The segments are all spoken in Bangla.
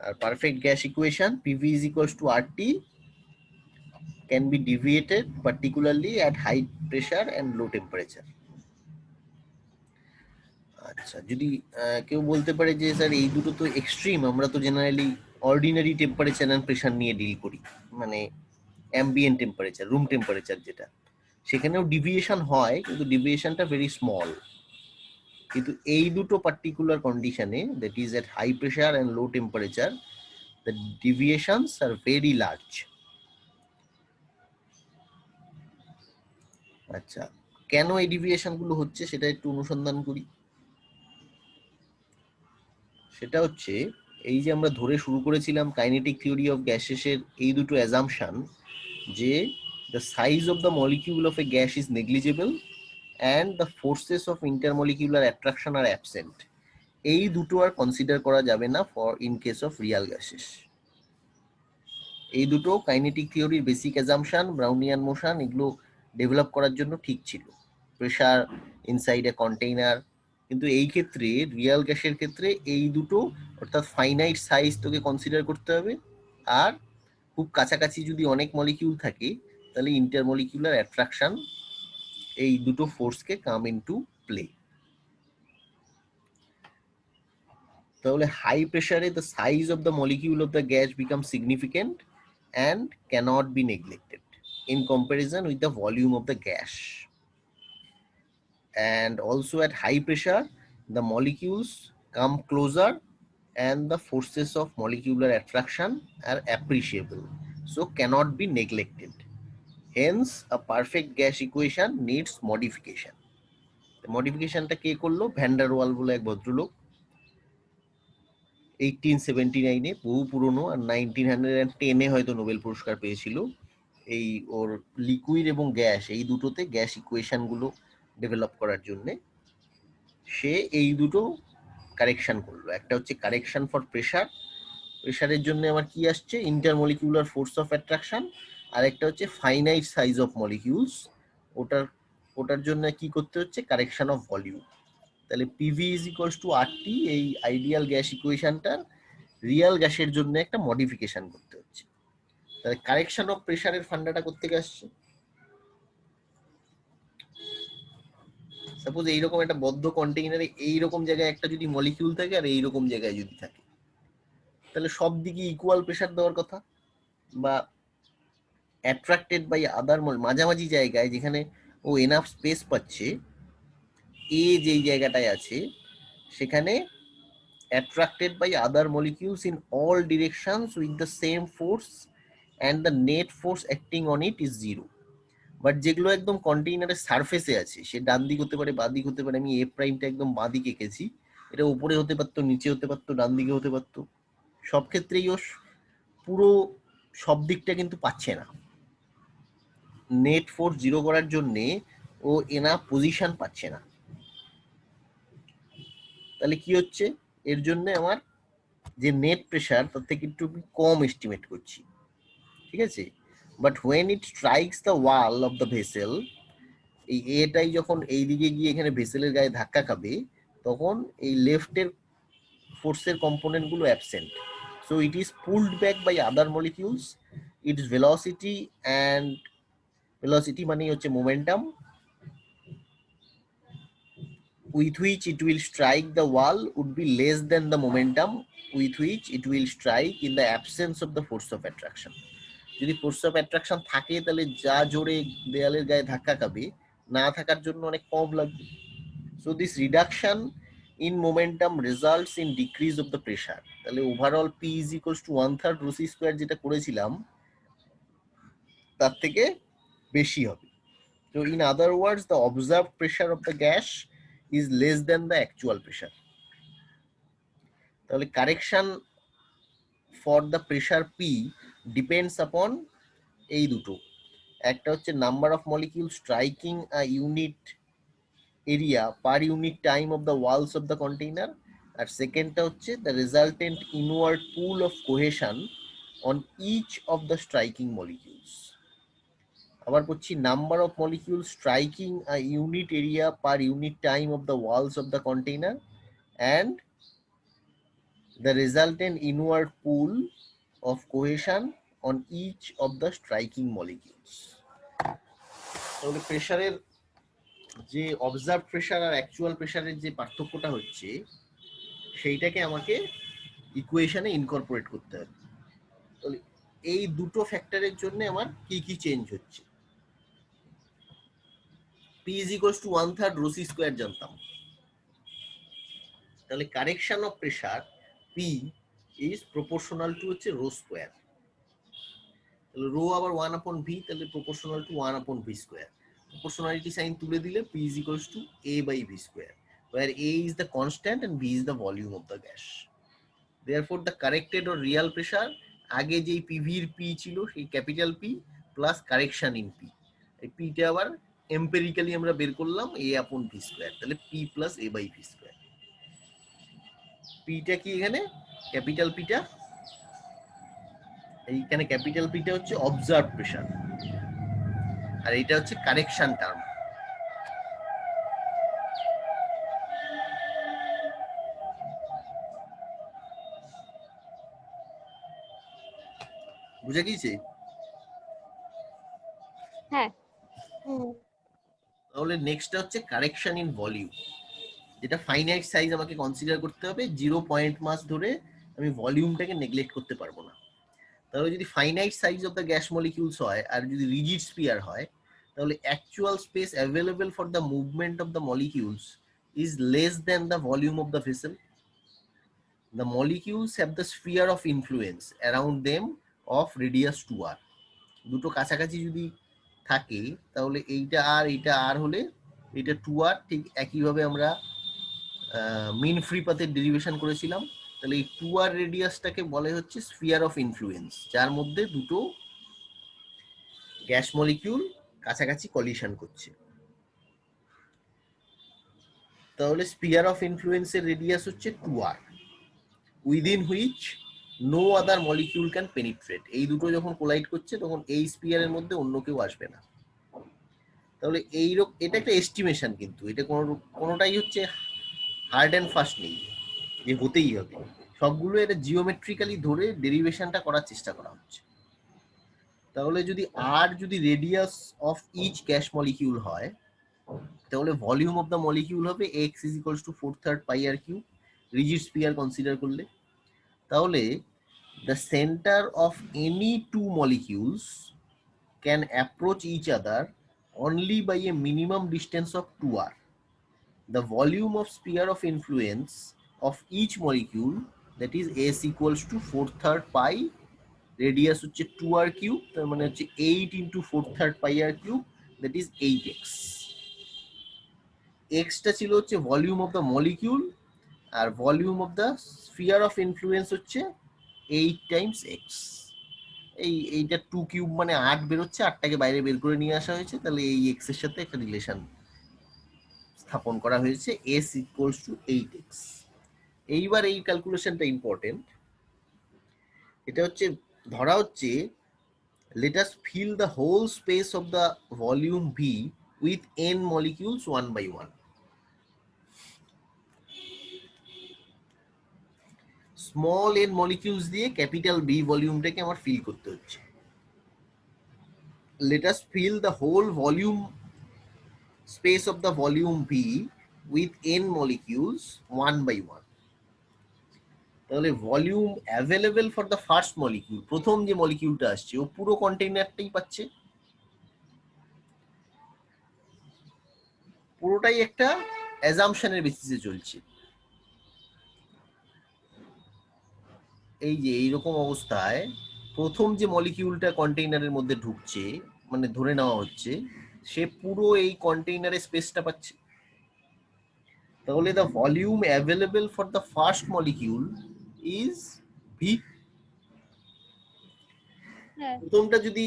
R perfect gas equation PV is equals to RT can be deviated particularly at high pressure and low temperature. আচ্ছা, যদি কেউ বলতে পারে যে স্যার এই দুটো তো এক্সট্রিম, আমরা তো generally ordinary temperature and pressure নিয়ে ডিল করি, মানে অ্যাম্বিয়েন্ট টেম্পারেচার, রুম টেম্পারেচার যেটা, সেখানেও ডিভিয়েশন হয় কিন্তু ডিভিয়েশনটা ভেরি স্মল। কিন্তু এই দুটো পার্টিকুলার কন্ডিশনে, that is at high pressure and low temperature, the deviations are very large. আচ্ছা, কেন এই ডিভিয়েশন গুলো হচ্ছে সেটা একটু অনুসন্ধান করি। সেটা হচ্ছে, এই যে আমরা ধরে শুরু করেছিলাম কাইনেটিক থিওরি অফ গ্যাসেসের এই দুটো অ্যাজাম্পশন, যে the size of the molecule of a gas is negligible and the forces of intermolecular attraction are absent, এই দুটো আর কনসিডার করা যাবে না for in case of real gases. এই দুটো কাইনেটিক থিওরির বেসিক অ্যাজাম্পশন, ব্রাউনিয়ান মোশন, এগুলো ডেভেলপ করার জন্য ঠিক ছিল, প্রেশার ইনসাইড এ কন্টেইনার। কিন্তু এই ক্ষেত্রে রিয়াল গ্যাসের ক্ষেত্রে এই দুটো, অর্থাৎ ফাইনাইট সাইজ তোকে কনসিডার করতে হবে, আর খুব কাছাকাছি যদি অনেক মলিকিউল থাকে তাহলে ইন্টারমলিকিউলার অ্যাট্রাকশন, এই দুটো ফোর্সকে কাম ইনটু প্লে। তাহলে হাই প্রেসারে the size of the molecule of the gas become significant and cannot be neglected in comparison with the volume of the gas. And also at high pressure, the molecules come closer and the forces of molecular attraction are appreciable, so cannot be neglected. Hence, a perfect gas equation needs modification. The modification টা কে করলো? ভ্যান ডার ওয়াল বলে এক ভদ্রলোক, 1879-এ, বহু পুরনো, আর 1910-এ হয়তো নোবেল পুরস্কার পেয়েছিল এই ওর লিকুইড এবং গ্যাস, এই দুটোতে গ্যাস ইকুয়েশন গুলো ডেভেলপ করার জন্য। সে এই দুটো কারেকশন করলো। একটা হচ্ছে কারেকশন ফর প্রেশার, প্রেশারের জন্য আমার কি আসছে? ইন্টারমলিকিউলার ফোর্স অফ অ্যাট্রাকশন। আর একটা হচ্ছে ফাইনাইট সাইজ অফ মলিকিউলস, ওটার জন্য কি করতে হচ্ছে? Correction of volume. তাহলে P V is equals to RT, এই আইডিয়াল গ্যাস ইকুয়েশনটার রিয়াল গ্যাসের জন্য একটা মডিফিকেশন করতে হচ্ছে। তাহলে কারেকশন অফ প্রেশারের ফান্ডাটা করতে আসছে। সাপোজ এইরকম একটা বদ্ধ কন্টেইনারে এইরকম জায়গায় একটা যদি মলিকিউল থাকে আর এইরকম জায়গায় যদি থাকে, তাহলে সব দিকে ইকুয়াল প্রেশার দেওয়ার কথা, বা অ্যাট্রাক্টেড বাই আদার, মাঝামাঝি জায়গায় যেখানে ও এনাফ স্পেস পাচ্ছে, এ যেই জায়গাটায় আছে সেখানে attracted by other molecules in all directions with the same force and the net force acting on it is 0. But যেগুলো একদম কন্টেইনারের সারফেসে আছে, সে ডান দিক হতে পারে, বাঁ দিক হতে পারে, আমি এ প্রাইমটা একদম বাঁ দিকে এঁকেছি, এটা উপরে হতে পারতো, নিচে হতে পারতো, ডান দিকে হতে পারতো, সব ক্ষেত্রেই ও পুরো সব দিকটা কিন্তু পাচ্ছে না। নেট ফোর্স 0 করার জন্যে ও এনা পজিশন পাচ্ছে না। তাহলে কি হচ্ছে? এর জন্য আমার যে নেট প্রেশার তার থেকে একটু কম এস্টিমেট করছি, ঠিক আছে? But when it strikes the wall of the vessel, এই এটাই যখন এই দিকে গিয়ে এখানে ভেসেলের গায়ে ধাক্কা খাবে, তখন এই লেফটের ফোর্সের কম্পোনেন্ট গুলো absent, so it is pulled back by other molecules. Its velocity and velocity মানে হচ্ছে momentum, with which it will strike the wall would be less than the momentum with which it will strike in the absence of the force of attraction. যদি ফোর্স অফ অ্যাট্রাকশন থাকে তাহলে যা জোরে দেয়ালের গায়ে ধাক্কা খাবে, না থাকার জন্য অনেক কম লাগবে। So this reduction in momentum results in decrease of the pressure. তাহলে overall P is equals to 1/3 rho C square যেটা করেছিলাম তার থেকে বেশি হবে। So in other words, the observed pressure of the gas is less than the actual pressure. তাহলে correction for the pressure P depends upon এই দুটো, একটা হচ্ছে number of molecule striking a unit area per unit time of the walls of the container, আর সেকেন্ডটা হচ্ছে the resultant inward pull of cohesion on each of the striking molecules. আবার বলছি, number of molecule striking a unit area per unit time of the walls of the container, and the resultant inward pull of cohesion on each of the striking molecules. তাহলে প্রেসারের যে অবজার্ভ প্রেসার আর অ্যাকচুয়াল প্রেসারের যে পার্থক্যটা হচ্ছে সেইটাকে আমাকে ইকুয়েশনে ইনকর্পোরেট করতে হবে। তাহলে এই দুটো ফ্যাক্টরের জন্য আমার কি কি চেঞ্জ হচ্ছে। P is equals to 1/3 rho c square জানতাম, তাহলে correction of pressure P is proportional to হচ্ছে রো স্কোয়ার, তাহলে রো আবার 1/v, তাহলে proportional to 1/v square. Proportionality sign তুলে দিলে P is equals to A by V square, where A is the constant and V is the volume of the gas. Therefore the corrected or real pressure আগে যেই PV এর P ছিল সেই capital P plus correction in P, এই P টা আবার এম্পিরিক্যালি আমরা বের করলাম A/V স্কয়ার, তাহলে P plus A by V square. P টা কি এখানে ক্যাপিটাল P টা, এইখানে ক্যাপিটাল P টা হচ্ছে অবজার্ভ প্রেসার আর এটা হচ্ছে কারেকশন টার্ম। বুঝা গিয়েছে? হ্যাঁ। তাহলে নেক্সটটা হচ্ছে কারেকশন ইন ভলিউম, যেটা ফাইনাইট সাইজ আমাকে কনসিডার করতে হবে, 0 পয়েন্ট মাস ধরে আমি ভলিউমটাকে নেগলেক্ট করতে পারবো না। তাহলে যদি finite size of the gas molecules হয় আর যদি রিজিড স্পিয়ার হয়, তাহলে actual space available for the movement of the molecules is less than the volume of the vessel. The molecules have the sphere of influence around them of radius 2r. দুটো কাছাকাছি যদি থাকে তাহলে এইটা আর হলে এটা 2r, ঠিক একইভাবে আমরা মিন ফ্রি পাথের ডেরিভেশন করেছিলাম। তাহলে এই 2r রেডিয়াসটাকে বলে হচ্ছে স্ফিয়ার অফ ইনফ্লুয়েন্স, যার মধ্যে দুটো গ্যাস মলিকিউল কাছাকাছি কলিশন করছে। তাহলে স্ফিয়ার অফ ইনফ্লুয়েন্সের রেডিয়াস হচ্ছে 2r, within which no other molecule can penetrate. এই দুটো যখন কোলাইড করছে তখন এই স্পিয়ারের মধ্যে অন্য কেউ আসবে না। তাহলে এটা একটা এস্টিমেশন, কিন্তু এটা কোনোটাই হচ্ছে হার্ড অ্যান্ড ফাস্ট নেই যে হতেই হবে, সবগুলো এটা জিওমেট্রিক্যালি ধরে ডেরিভেশনটা করার চেষ্টা করা হচ্ছে। তাহলে যদি যদি radius of each gas molecule হয়, তাহলে ভলিউম অফ দ্য মলিকিউল হবে x is equals to 4/3 pi r cube, rigid sphere consider করলে। তাহলে the center of any two molecules can approach each other only by a minimum distance of 2r. The volume of sphere of influence of each molecule, that is S equals to 4/3 pi, radius হচ্ছে 2r cube, তার মানে হচ্ছে 8 into 4/3 pi r cube, that is 8x. x টা ছিল হচ্ছে ভলিউম অফ দ্য মলিকিউল আর volume of the sphere of influence হচ্ছে 8 times x। এইটা 2 কিউব মানে 8 বেরোচ্ছে, 8টাকে বাইরে বের করে নিয়ে আসা হয়েছে, তাহলে এই x এর সাথে একটা রিলেশন স্থাপন করা হয়েছে, s equals to 8x। এইবার এই ক্যালকুলেশনটা ইম্পর্টেন্ট। এটা হচ্ছে ধরা হচ্ছে let us fill the whole space of the volume V with n molecules one by one. Small n molecules দিয়ে ক্যাপিটাল B ভলিউমটাকে আমার ফিল করতে হচ্ছে। Let us fill the whole volume space of the volume V with n molecules one by one. তাহলে volume available for the first molecule, প্রথম যে মলিকিউলটা আসছে ও পুরো কন্টেইনারটাই পাচ্ছে, পুরোটাই একটা অ্যাজাম্পশনের বেসিসে চলছে। এই যে এইরকম অবস্থায় প্রথম যে মলিকিউলটা কন্টেইনারের মধ্যে ঢুকছে, মানে ধরে নেওয়া হচ্ছে সে পুরো এই কন্টেইনারের স্পেসটা পাচ্ছে। তাহলে the volume available for the first molecule is V. প্রথমটা যদি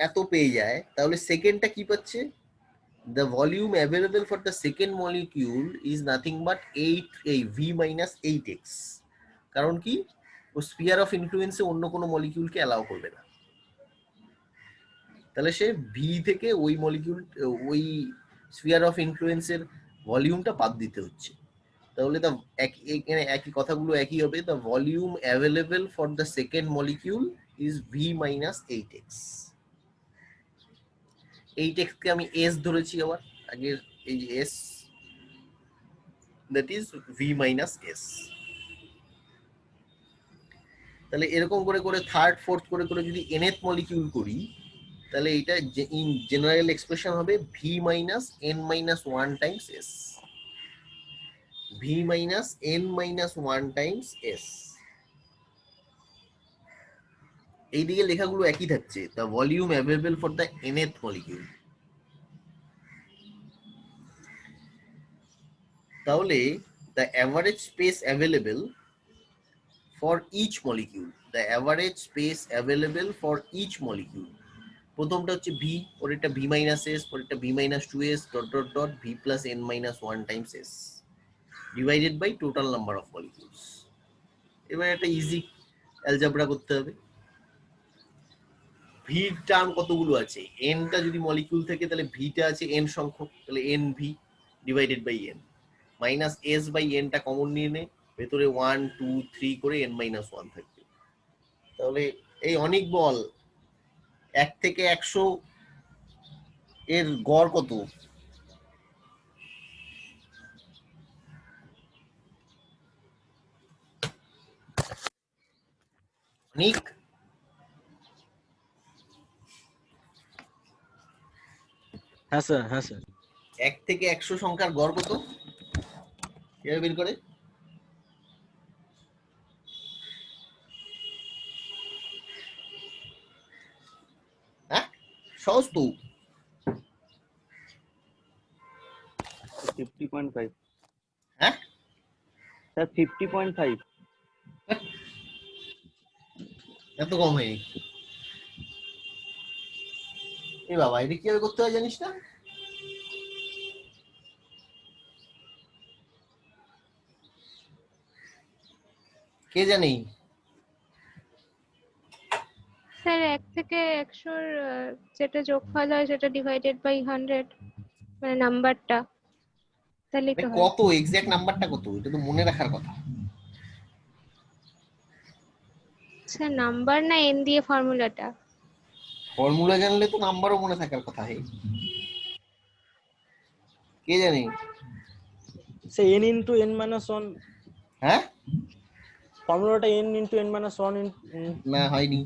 এত পেয়ে যায় তাহলে সেকেন্ডটা কি পাচ্ছে, the volume available for the second molecule is nothing but 8 v minus 8x। কারণ কি, ও স্পিয়ার অফ ইনফ্লুয়েন্সে অন্য কোনো মলিকিউলকে অ্যালাউ করবে না, তাহলে সে ভি থেকে ওই মলিকিউল ওই স্পিয়ার অফ ইনফ্লুয়েন্সের ভলিউমটা বাদ দিতে হচ্ছে। তাহলে এখানে একই কথাগুলো একই হবে। The volume available for the second molecule is V minus 8x। 8x কে আমি এস ধরেছি, আবার আগের এই যে S, that is V minus S. তাহলে এরকম করে করে থার্ড ফোর্থ করে করে যদি nth মলিকিউল করি, তাহলে এটা ইন জেনারেল এক্সপ্রেশন হবে V minus N minus one times S, V minus N minus one times S. এইদিকে লেখাগুলো একই থাকছে, the volume available for the nth molecule. তাহলে the average space available for each molecule, the average space available for each molecule, প্রথমটা হচ্ছে ভি, পরেরটা ভি মাইনাস এস, পরেরটা V minus two S dot dot dot V plus N minus one times S divided by total number of molecules. এবার একটা ইজি অ্যালজাবরা করতে হবে। ভির টার্ম কতগুলো আছে, এনটা যদি মলিকিউল থেকে তাহলে ভিটা আছে এন সংখ্যক, তাহলে N V divided by N minus S by এনটা কমন নিয়ে নে, ভেতরে 1 2 3 করে এন মাইনাস ওয়ান থাকবে। তাহলে এই অনেক বল 1 থেকে 100 এর গড় কত? অনেক। হ্যাঁ স্যার, হ্যাঁ স্যার। 1 থেকে 100 সংখ্যার গড় কত কিভাবে বের করে? হ্যাঁ সহজ তো। 50.5 হ্যাঁ স্যার, 50.5। এত কম হয়ে এ বাবা, এটা কিভাবে করতে হয় জানিস না? কে জানি? স্যার 1 থেকে 100 যেটা যোগফল হয় সেটা ডিভাইডেড বাই 100, মানে নাম্বারটা, তাহলেই তো হয়। কত এক্সাক্ট নাম্বারটা কত, এটা তো মনে রাখার কথা। স্যার নাম্বার না এন দিয়ে ফর্মুলাটা? ফর্মুলা জানলে তো নাম্বারও মনে থাকার কথা। হে কে জানি? সে n ইনটু n মাইনাস 1, হ্যাঁ ফর্মুলাটা n ইনটু n মাইনাস 1 না হয়নি,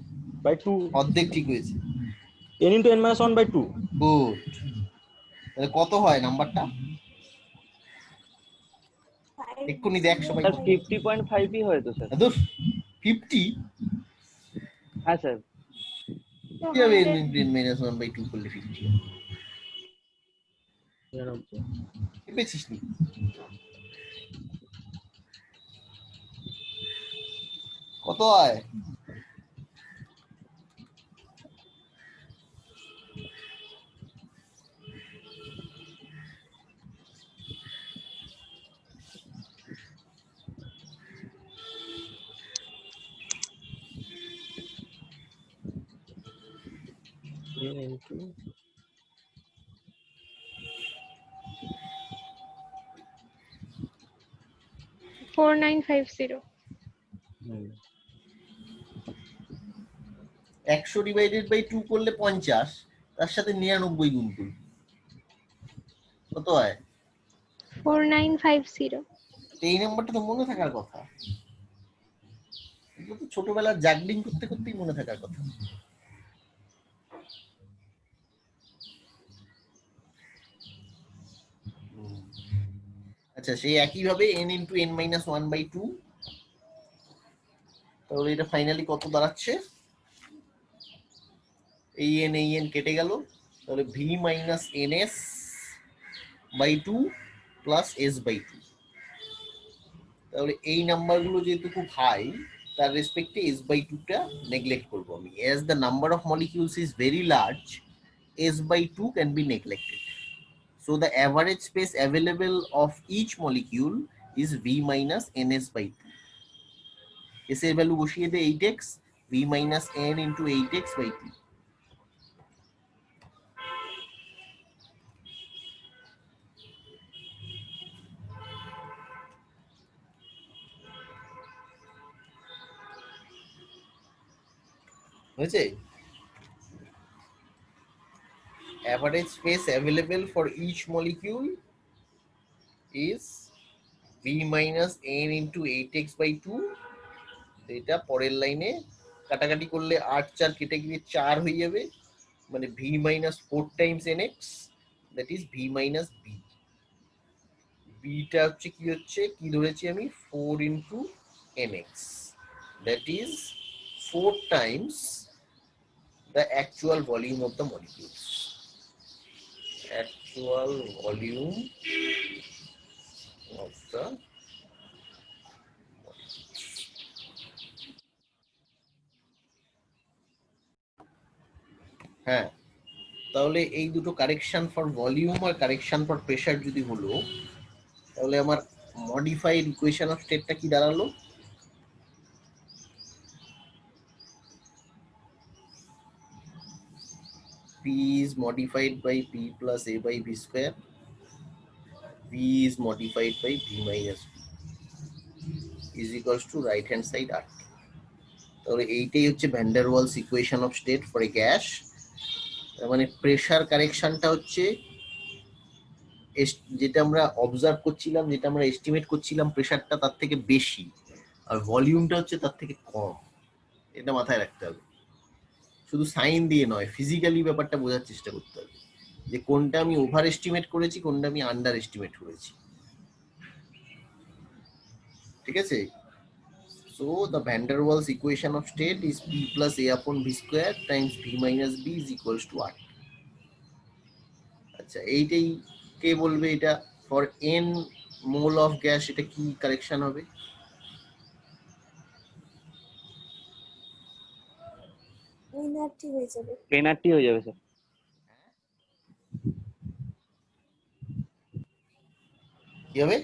বাই 2, অর্ধেক ঠিক হয়েছে। n into n minus 1 by 2। Good. তাহলে কত হয় নাম্বারটা এক্ষুনি দেখ সবাই। স্যার 50.5ই হয় তো স্যার। দূর 50 হ্যাঁ স্যার। কিভাবে n-1/2 করলে 50 পেয়েছিস নি? কত হয়? n into 4950। 100 ডিভাইডেড বাই 2 করলে 50, তার সাথে 99 গুণ করবি, কত হয়? 4950। এই নাম্বারটা তো মনে থাকার কথা। এগুলো তো ছোটবেলার জাগলিং করতে করতেই মনে থাকার কথা। আচ্ছা, সেই একইভাবে n ইন্টু n মাইনাস 1/2, তাহলে এটা ফাইনালি কত দাঁড়াচ্ছে? এই n কেটে গেল, তাহলে v minus ns by 2 plus s by 2। তাহলে এই নাম্বারগুলো যেহেতু খুব হাই, তার রেসপেক্টে s বাই 2 টা নেগলেক্ট করবো আমি। as the number of molecules is very large, s by 2 can be neglected. So the average space available of each molecule is v minus ns by 2. s এর ভ্যালু বসিয়ে দে 8x, v minus n into 8x by 2। হয়েছে? Average space available for each molecule is v minus n into 8x by 2. এটা পরের লাইনে কাটাকাটি করলে 8 4 কেটে গিয়ে 4 হয়ে যাবে, মানে v minus 4 times nx, that is v minus b. bটা হচ্ছে কি ধরেছি আমি 4 into nx, that is 4 times the actual volume of the molecules. Actual volume of the হ্যাঁ, তাহলে এই দুটো কারেকশন ফর ভলিউম আর কারেকশন ফর প্রেসার যদি হলো, তাহলে আমার মডিফাইড ইকুয়েশন অফ স্টেটটা কি দাঁড়ালো? P is modified by P plus A by B square. V is modified by V minus B is equals to right hand side R. তাহলে এইটাই হচ্ছে van der Waals equation of state for a gas. তার মানে প্রেসার কারেকশনটা হচ্ছে যেটা আমরা অবজার্ভ করছিলাম, যেটা আমরা এস্টিমেট করছিলাম প্রেসারটা তার থেকে বেশি, আর ভলিউমটা হচ্ছে তার থেকে কম। এটা মাথায় রাখতে হবে, শুধু সাইন দিয়ে নয়, ফিজিক্যালি ব্যাপারটা বোঝার চেষ্টা করতে হবে যে কোনটা আমি ওভার এস্টিমেট করেছি, কোনটা আমি আন্ডার এস্টিমেট করেছি। ঠিক আছে? So the van der Waals equation of state is P plus A upon V square times V minus B is equals to R. আচ্ছা, এইটাই কে বলবে এটা for n mole of gas এটা কি কারেকশন হবে? এনআরটি হয়ে যাবে। NRT হয়ে যাবে স্যার। কি হবে?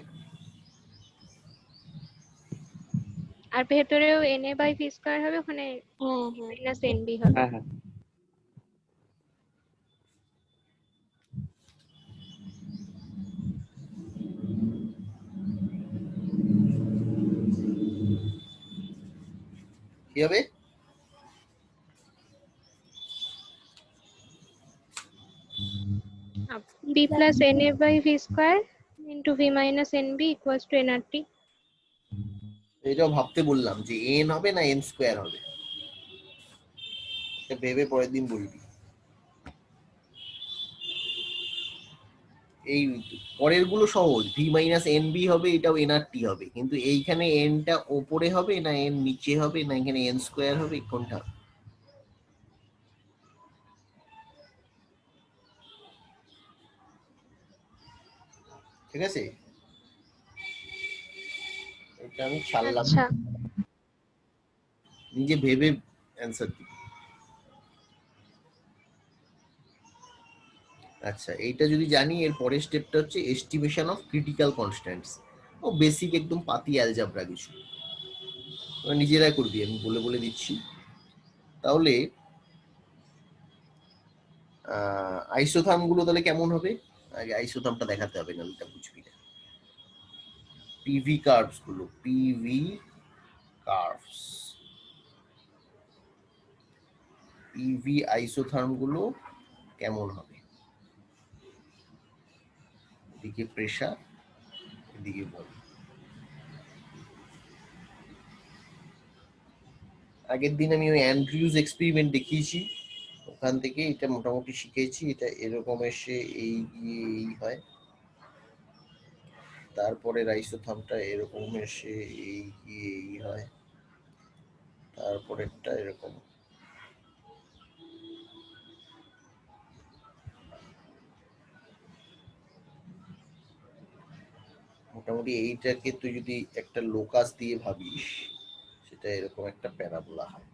আর ভেতরেও NA বাই ভি স্কয়ার হবে, ওখানে হ্যাঁ হ্যাঁ মাইনাস NB হবে। হ্যাঁ হ্যাঁ কি হবে? B plus NA by V square into V minus NB equals to NRT. এটাও ভাবতে বললাম যে n হবে না n স্কয়ার হবে, এটা ভেবে পরের দিন বলবি। এই পরের গুলো সহজ, ভি মাইনাস এন বি হবে, এটাও এনআরটি হবে, কিন্তু এইখানে এনটা ওপরে হবে না এন নিচে হবে, না এখানে এন স্কোয়ার হবে, কোনটা? ঠিক আছে, এটা আমি ছাড়লাম, আচ্ছা, নিজে ভেবে অ্যান্সার দিই। আচ্ছা, এইটা যদি জানি, এর পরের স্টেপটা হচ্ছে এস্টিমেশন অফ ক্রিটিক্যাল কনস্ট্যান্টস। ও বেসিক একদম পাতি অ্যালজাবরা কিছু, তোরা নিজেরাই করবি, আমি বলে বলে দিচ্ছি। তাহলে আইসোথার্ম গুলো তাহলে কেমন হবে? আগে আইসোথার্মটা দেখাতে হবে, না এটা বুঝবি না। পিভি কার্ভস গুলো, পিভি কার্ভস, পিভি আইসোথার্ম গুলো কেমন হবে? এদিকে প্রেসার, এদিকে ভলিউম। আগের দিন আমি ওই অ্যান্ড্রিউজ এক্সপেরিমেন্ট দেখিয়েছি, ওখান থেকে এটা মোটামুটি শিখেছি। এটা এরকম এসে এই গিয়ে এই হয়, তারপরে আইসোথার্মটা এরকম এসে এই গিয়ে এই হয়, তারপরেরটা এরকম। মোটামুটি এইটাকে তুই যদি একটা লোকাস দিয়ে ভাবিস, সেটা এরকম একটা প্যারাবোলা হয়।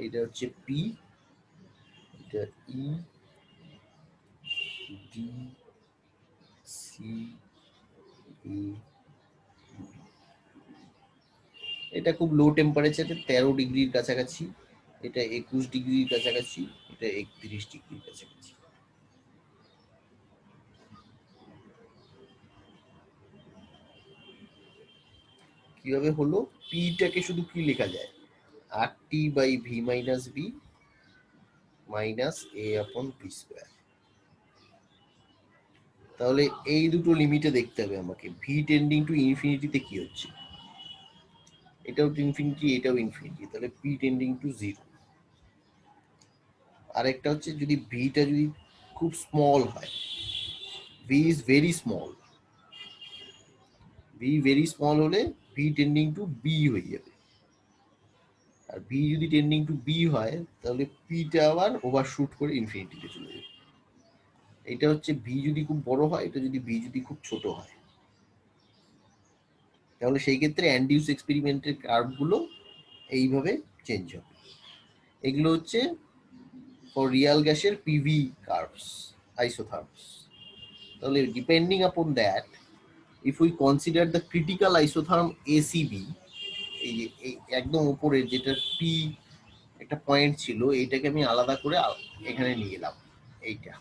এইটা হচ্ছে পি, এটা ই, ডি, সি, ই। এটা খুব লো টেম্পারেচারে 13 ডিগ্রির কাছাকাছি, এটা 21 ডিগ্রির কাছাকাছি, এটা 31 ডিগ্রির কাছাকাছি। কিভাবে হলো, পিটাকে শুধু কি লেখা যায়, R T by V minus B minus A upon P square. তাহলে এই দুটো লিমিটে দেখতে হবে আমাকে, ভি টেন্ডিং টু ইনফিনিটিতে কি হচ্ছে, এটাও ইনফিনিটি এটাও ইনফিনিটি, তাহলে পি টেন্ডিং টু জিরো। আরেকটা হচ্ছে যদি ভিটা যদি খুব স্মল হয়, V is very small, V very small হলে ভি টেন্ডিং টু বি হয়ে যাবে। আর ভি যদি টেন্ডিং টু বি হয় তাহলে পিটা আবার ওভারশুট করে ইনফিনিটিতে চলে যাবে। এটা হচ্ছে ভি যদি খুব বড় হয়, এটা যদি ভি যদি খুব ছোট হয়, তাহলে সেই ক্ষেত্রে অ্যান্ডিউস এক্সপেরিমেন্টের কার্ভগুলো এইভাবে চেঞ্জ হবে। এগুলো হচ্ছে ফর রিয়াল গ্যাসের পিভি কার্ভস, আইসোথার্মস। তাহলে ডিপেন্ডিং আপন that, if we consider the critical isotherm ACB, এই যে এই একদম উপরে যেটা পি একটা পয়েন্ট ছিল, এইটাকে আমি আলাদা করে এখানে নিয়ে এলাম, এইটা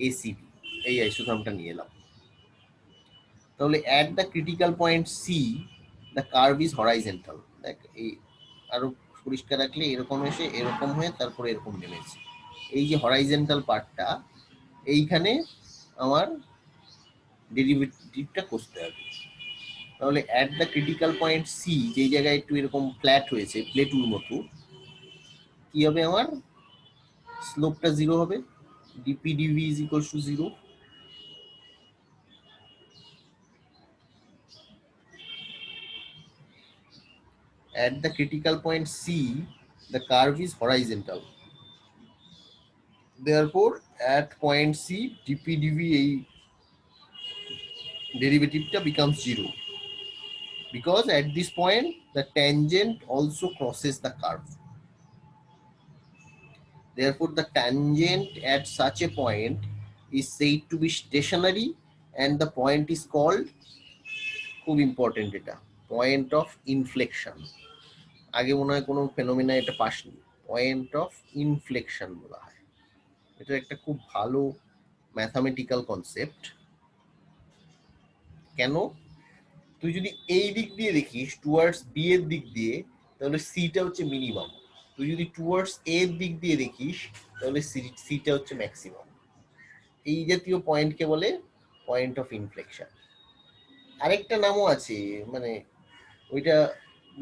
ACB, এই আইসোথার্মটা নিয়ে এলাম। তাহলে at the critical point C the curve is horizontal. দেখ এই আরো পরিষ্কার রাখলে এরকম এসে এরকম হয়ে তারপরে এরকম নেমেছে, এই যে হরাইজন্টাল পার্টটা, এইখানে আমার ডেরিভেটিভটা কষতে হবে। তাহলে at the critical point C, যেই জায়গায় একটু এরকম ফ্ল্যাট হয়েছে প্লেটুর মতো, কি হবে আমার স্লোপটা জিরো হবে, D P D V is equal to zero. At the critical point C, the curve is horizontal. Therefore, at point C, dp dv এই ডেরিভেটিভটা becomes zero, because at this point the tangent also crosses the curve. Therefore, the tangent at such a point is said to be stationary, and the point is called, খুব ইম্পর্টেন্ট এটা, পয়েন্ট অফ ইনফ্লেকশন। আগে মনে হয় কোনো ফেনোমেনা এটা পাসনি, পয়েন্ট অফ ইনফ্লেকশন বলা হয়। এটা একটা খুব ভালো ম্যাথামেটিক্যাল কনসেপ্ট। কেন, তুই যদি এই দিক দিয়ে দেখিস টুয়ার্ডস বি এর দিক দিয়ে, তাহলে সিটা হচ্ছে মিনিমাম। তুই যদি টুয়ার্ডস এ এর দিক দিয়ে দেখিস তাহলে সিটা হচ্ছে ম্যাক্সিমাম। এই জাতীয় পয়েন্টকে বলে পয়েন্ট অফ ইনফ্লেকশন। আরেকটা নামও আছে, মানে ওইটা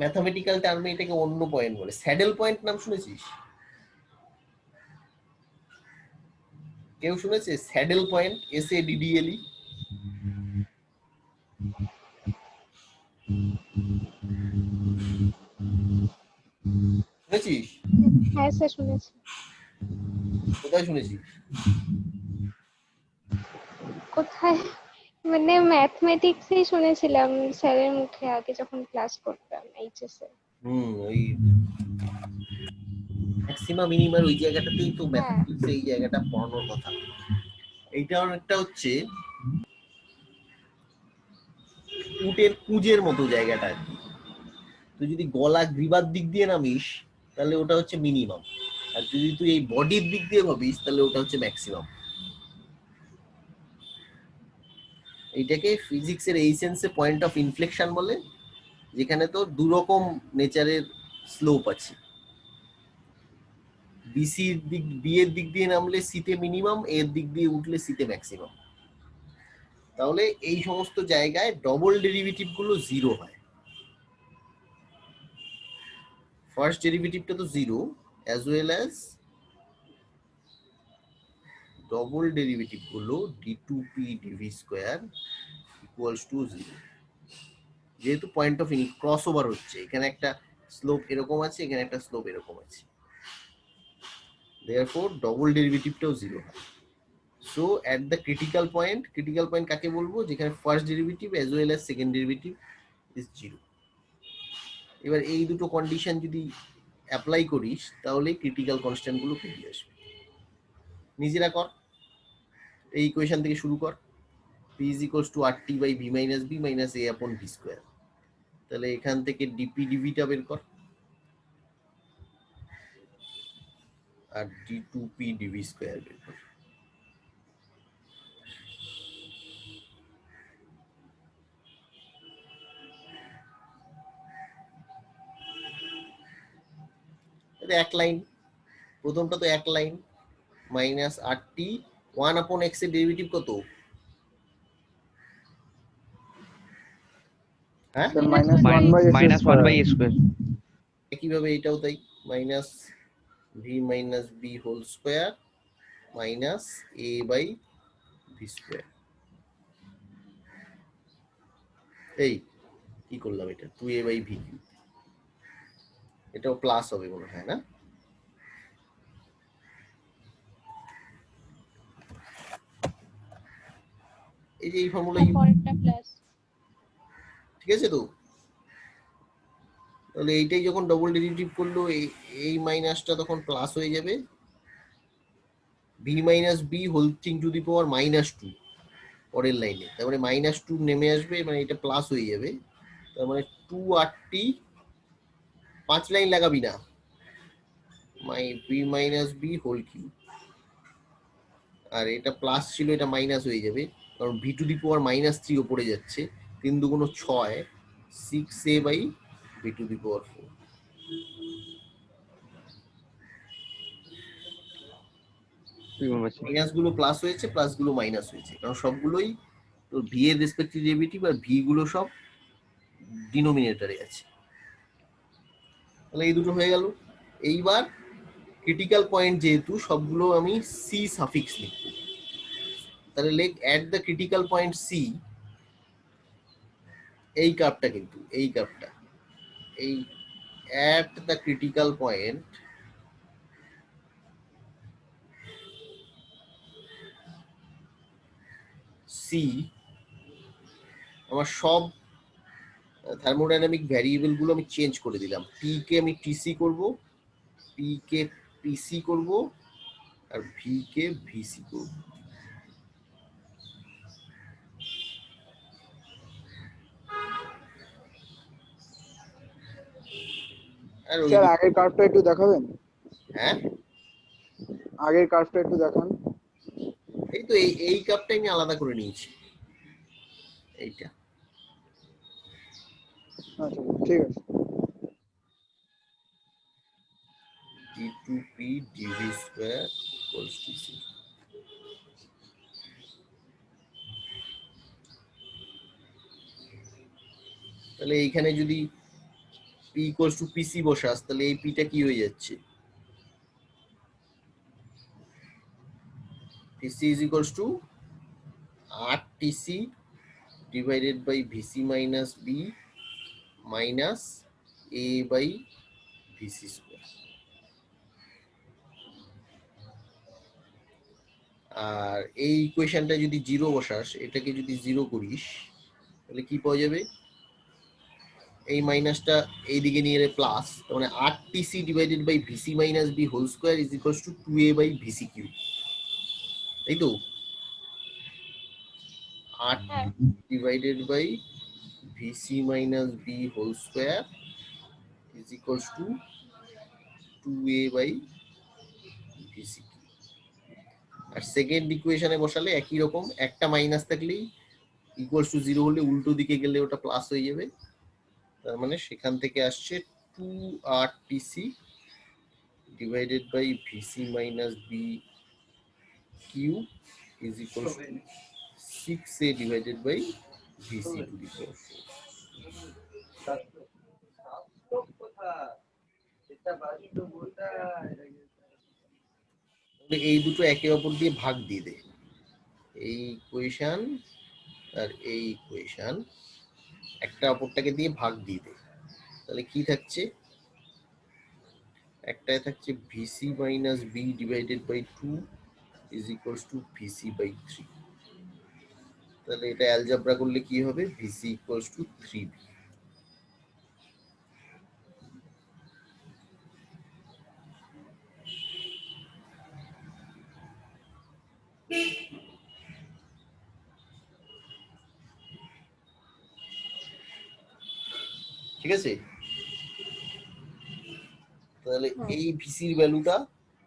ম্যাথামেটিক্যাল টার্মে এটাকে অন্য পয়েন্ট বলে, স্যাডেল পয়েন্ট নাম শুনেছিস? কেউ শুনেছে স্যাডেল পয়েন্ট, SADDLE? শুনেছিস? হ্যাঁ স্যার শুনেছি। কোথায় শুনেছিস? কোথায় মানে ম্যাথমেটিক্সেই শুনেছিলাম স্যারের মুখে আগে যখন ক্লাস করতাম এইচএস এ। ওই ম্যাক্সিমা মিনিমার ওই জায়গাটাতেই তো হ্যাঁ ম্যাথমেটিক্স এই জায়গাটা পড়ানোর কথা। এইটা অনেকটা হচ্ছে উটের কুঁজের মতো জায়গাটা আর কি। তুই যদি গলা গ্রীবার দিক দিয়ে নামিস তাহলে ওটা হচ্ছে মিনিমাম, আর যদি তুই এই বডির দিক দিয়ে ভাবিস তাহলে ওটা হচ্ছে ম্যাক্সিমাম। এইটাকে ফিজিক্সের এই সেন্সে পয়েন্ট অফ ইনফ্লেকশন বলে, যেখানে তো দুরকম নেচারের স্লোপ আছে। বিসির দিক, বি এর দিক দিয়ে নামলে সিতে মিনিমাম, এর দিক দিয়ে উঠলে সিতে ম্যাক্সিমাম। তাহলে এই সমস্ত জায়গায় ডবল ডেরিভেটিভ গুলো জিরো হয়। ফার্স্ট ডেরিভেটিভটা তো zero, as well as double derivative গুলো d2p dv square equals to zero. যেহেতু পয়েন্ট অফ ক্রস ওভার হচ্ছে, এখানে একটা স্লোপ এরকম আছে, এখানে একটা স্লোপ এরকম আছে, therefore ডবল ডেরিভেটিভটাও জিরো হয়। So at the critical point কাকে বলবো, যেখানে first derivative as well as second derivative is zero. এবার এই দুটো কন্ডিশন যদি অ্যাপ্লাই করিস তাহলে ক্রিটিক্যাল কনস্ট্যান্ট গুলো বেরিয়ে আসবে। নিজেরা কর, এই ইকুয়েশন থেকে শুরু কর, p is equals to RT by v minus b minus a upon v square। তাহলে এখান থেকে dp dvটা বের কর, আর d2p dv স্কয়ার বের কর। এটা এক লাইন, প্রথমটা তো এক লাইন, মাইনাস আর টি 1/x এর ডেরিভেটিভ কত? হ্যাঁ sir minus one by minus one by square. একইভাবে এটাও তাই, minus V minus B whole square minus A by V square. এই কি করলাম, এটা 2a বাই ভি কিউ, এটাও প্লাস হবে মনে হয় না? এই যে এই ফর্মুলা, পরেরটা প্লাস। ঠিক আছে তো? তাহলে এইটাই যখন ডবল ডেরিভেটিভ করলো এই মাইনাসটা তখন প্লাস হয়ে যাবে, V minus B whole thing to the power -2 পরের লাইনে, তারপরে -2 নেমে আসবে, মানে এটা প্লাস হয়ে যাবে, তার মানে 2r/t 5 লাইন লাগাবি না, V minus B whole cube, আর এটা প্লাস ছিল এটা মাইনাস হয়ে যাবে, কারণ ভি টু দি পাওয়ার -3 ওপরে যাচ্ছে, 3 দুগুণ 6, 6a by V to the power 4। Minus গুলো প্লাস হয়েছে, প্লাস গুলো মাইনাস হয়েছে, কারণ সবগুলোই তো ভি এর রেসপেক্টিভ ডেরিভেটিভ, আর ভি গুলো সব ডিনোমিনেটরে আছে। তাহলে এই দুটো হয়ে গেল। এইবার ক্রিটিক্যাল পয়েন্ট যেহেতু সবগুলো আমি সি সাফিক্স লিখব, তাহলে লেখ at the critical point C, এই কার্ভটা কিন্তু এই কার্ভটা, এই at the critical point C, আমার সব থার্মোডাইনামিক ভ্যারিয়েবল গুলো আমি চেঞ্জ করে দিলাম, পি কে আমি টিসি করব, পি কে পিসি করব, আর ভি কে ভিসি করব। আর ওই স্যার আগের কার্ভটা একটু দেখাবেন, হ্যাঁ আগের কার্ভটা একটু দেখান। এই তো এই কাপটা আমি আলাদা করে নিয়েছি, এইটা। আচ্ছা ঠিক আছে। d2p dv square equals to 0। তাহলে এইখানে যদি p equals to pc বসাস, তাহলে এই pটা কি হয়ে যাচ্ছে? pc is equals to rtc divided by vc minus b minus a by vc square। আর এই ইকুয়েশনটা যদি 0 বসাস, এটাকে যদি 0 করিস, তাহলে কি পাওয়া যাবে? এই মাইনাসটা এইদিকে নিয়ে এলে প্লাস, তার মানে rtc divided by vc minus b whole square is equals to 2a by vc cube, তাই তো? rt divided by vc minus b whole square is equals to 2a by vc cube. আর সেকেন্ড ইকুয়েশনে বসালে একই রকম, একটা মাইনাস থাকলেই ইকুয়ালস টু 0 হলে উল্টো দিকে গেলে ওটা প্লাস হয়ে যাবে, তার মানে সেখান থেকে আসছে 2rtc divided by vc minus b cube is equals to 6a divided by vc to the power 4। এই দুটো একে অপর দিয়ে ভাগ দিয়ে দে, এই ইকুয়েশন আর এই ইকুয়েশন একটা অপরটাকে দিয়ে ভাগ দিয়ে দে, তাহলে কি থাকছে? একটায় থাকছে vc minus b divided by 2 is equals to vc by 3। তাহলে এটা অ্যালজেব্রা করলে কি হবে? vc equals to 3b। ঠিক আছে? তাহলে এই ভিসির ভ্যালুটা